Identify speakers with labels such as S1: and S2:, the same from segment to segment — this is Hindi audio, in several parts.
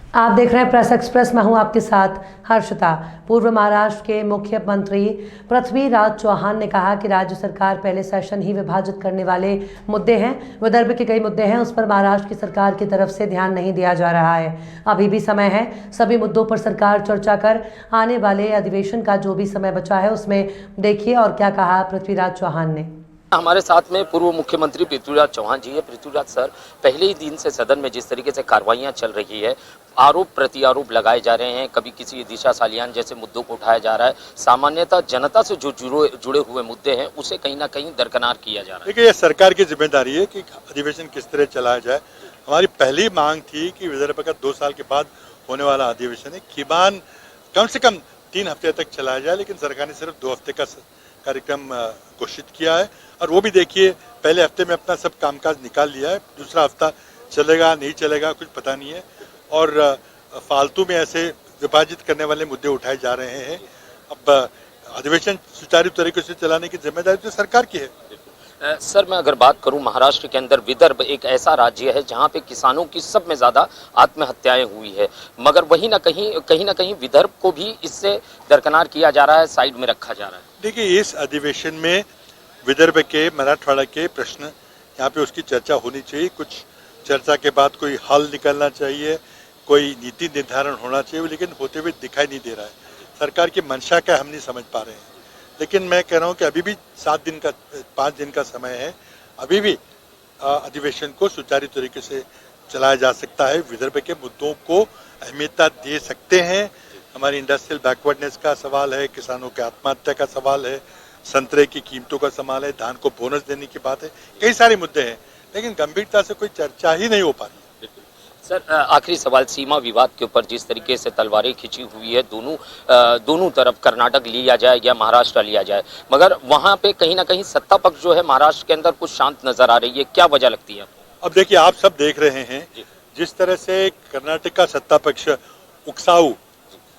S1: आप देख रहे हैं प्रेस एक्सप्रेस। मैं हूं आपके साथ हर्षिता। पूर्व महाराष्ट्र के मुख्यमंत्री पृथ्वीराज चौहान ने कहा कि राज्य सरकार पहले सेशन ही विभाजित करने वाले मुद्दे हैं। विदर्भ के कई मुद्दे हैं, उस पर महाराष्ट्र की सरकार की तरफ से ध्यान नहीं दिया जा रहा है। अभी भी समय है, सभी मुद्दों पर सरकार चर्चा कर आने वाले अधिवेशन का जो भी समय बचा है उसमें देखिए और क्या कहा पृथ्वीराज चौहान ने।
S2: हमारे साथ में पूर्व मुख्यमंत्री पृथ्वीराज चौहान जी है। पृथ्वीराज सर, पहले ही दिन से सदन में जिस तरीके से कार्रवाइयां चल रही है, आरोप प्रति आरोप लगाए जा रहे हैं, कभी किसी दिशा सालियान जैसे मुद्दों को उठाया जा रहा है, सामान्यतः जनता से जो जुड़े हुए मुद्दे हैं उसे कहीं ना कहीं दरकिनार किया जा रहा है।
S3: देखिए, ये सरकार की जिम्मेदारी है कि अधिवेशन किस तरह चलाया जाए। हमारी पहली मांग थी कि विदर्भ का 2 साल के बाद होने वाला अधिवेशन है किमान कम से कम 3 हफ्ते तक चलाया जाए, लेकिन सरकार ने सिर्फ 2 हफ्ते का कार्यक्रम घोषित किया है। और वो भी देखिए, पहले हफ्ते में अपना सब कामकाज निकाल लिया है, दूसरा हफ्ता चलेगा नहीं चलेगा कुछ पता नहीं है। और फालतू में ऐसे विभाजित करने वाले मुद्दे उठाए जा रहे हैं। अब अधिवेशन सुचारू तरीके से चलाने की जिम्मेदारी तो सरकार की है।
S2: सर, मैं अगर बात करूं, महाराष्ट्र के अंदर विदर्भ एक ऐसा राज्य है जहां पे किसानों की सब में ज्यादा आत्महत्याएं हुई है, मगर वहीं ना कहीं विदर्भ को भी इससे दरकिनार किया जा रहा है, साइड में रखा जा रहा है।
S3: देखिए, इस अधिवेशन में विदर्भ के, मराठवाड़ा के प्रश्न यहाँ पे उसकी चर्चा होनी चाहिए। कुछ चर्चा के बाद कोई हल निकलना चाहिए, कोई नीति निर्धारण होना चाहिए, लेकिन होते हुए दिखाई नहीं दे रहा है। सरकार की मंशा क्या हम नहीं समझ पा रहे हैं। लेकिन मैं कह रहा हूँ कि अभी भी 5 दिन का समय है, अभी भी अधिवेशन को सुचारू तरीके से चलाया जा सकता है। विदर्भ के मुद्दों को अहमियता दे सकते हैं। हमारी इंडस्ट्रियल बैकवर्डनेस का सवाल है, किसानों के आत्महत्या का सवाल है, संतरे की कीमतों का सवाल है, धान को बोनस देने की बात है, कई सारे मुद्दे हैं, लेकिन गंभीरता से कोई चर्चा ही नहीं हो पा रही।
S2: सर, आखिरी सवाल, सीमा विवाद के ऊपर जिस तरीके से तलवारें खिंची हुई है, दोनों तरफ कर्नाटक लिया जाए या महाराष्ट्र लिया जाए, मगर वहां पे कहीं ना कहीं सत्ता पक्ष जो है महाराष्ट्र के अंदर कुछ शांत नजर आ रही है, क्या वजह लगती है?
S3: अब देखिए, आप सब देख रहे हैं जिस तरह से कर्नाटक का सत्ता पक्ष उकसाऊ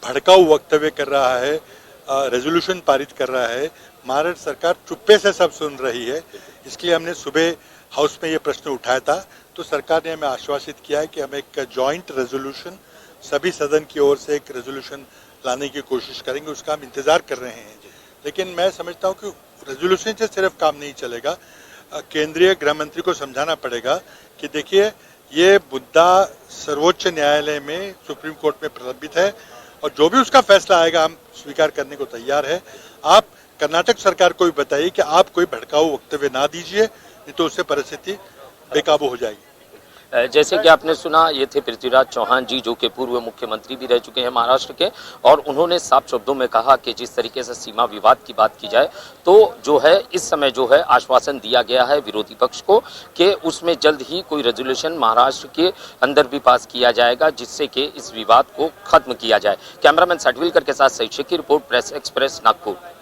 S3: भड़काऊ वक्तव्य कर रहा है, रेजोल्यूशन पारित कर रहा है, महाराष्ट्र सरकार चुप्पे से सब सुन रही है। इसलिए हमने सुबह हाउस में ये प्रश्न उठाया था, तो सरकार ने हमें आश्वासित किया है कि हम एक जॉइंट रेजोल्यूशन, सभी सदन की ओर से एक रेजोल्यूशन लाने की कोशिश करेंगे। उसका हम इंतजार कर रहे हैं। लेकिन मैं समझता हूँ कि रेजोल्यूशन से सिर्फ काम नहीं चलेगा। केंद्रीय गृह मंत्री को समझाना पड़ेगा कि देखिए, ये मुद्दा सर्वोच्च न्यायालय में, सुप्रीम कोर्ट में प्रलंबित है और जो भी उसका फैसला आएगा हम स्वीकार करने को तैयार है। आप कर्नाटक सरकार को भी बताइए कि आप कोई भड़काऊ वक्तव्य ना दीजिए, नहीं तो उससे परिस्थिति बेकाबू हो जाएगी।
S2: जैसे कि आपने सुना, ये थे पृथ्वीराज चौहान जी, जो कि पूर्व मुख्यमंत्री भी रह चुके हैं महाराष्ट्र के, और उन्होंने साफ शब्दों में कहा कि जिस तरीके से सीमा विवाद की बात की जाए तो जो है इस समय जो है आश्वासन दिया गया है विरोधी पक्ष को कि उसमें जल्द ही कोई रेजोल्यूशन महाराष्ट्र के अंदर भी पास किया जाएगा, जिससे कि इस विवाद को खत्म किया जाए। कैमरामैन सटविलकर के साथ सही की रिपोर्ट, प्रेस एक्सप्रेस, नागपुर।